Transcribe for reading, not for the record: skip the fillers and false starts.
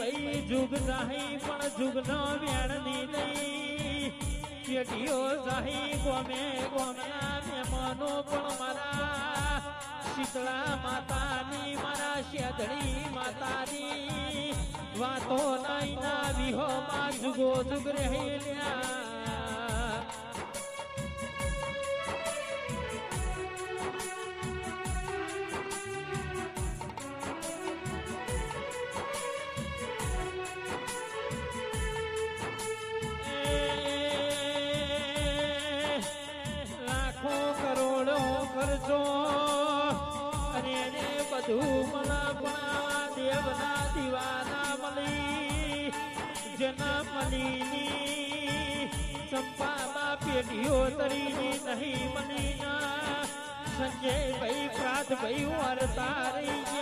ભાઈ જુગ જાહી પણ જુગ નો વેણની નહીં પેઢીઓ જાહી ગોમે ગોમના મહેમાનો પણ મારા શીતળા માતાની મારા શેદડી માતાની વાતો નાઈના વિહોમાં જુગો જુગ રહેલ્યા કરજો અને એને બધું મલા ભણાવા દેવના દીવાના મળી જેના મલીની ચંપામાં પેઢીઓ તરીની નહીં મલીના સંજય ભાઈ પ્રાત ભાઈ વરતા રહી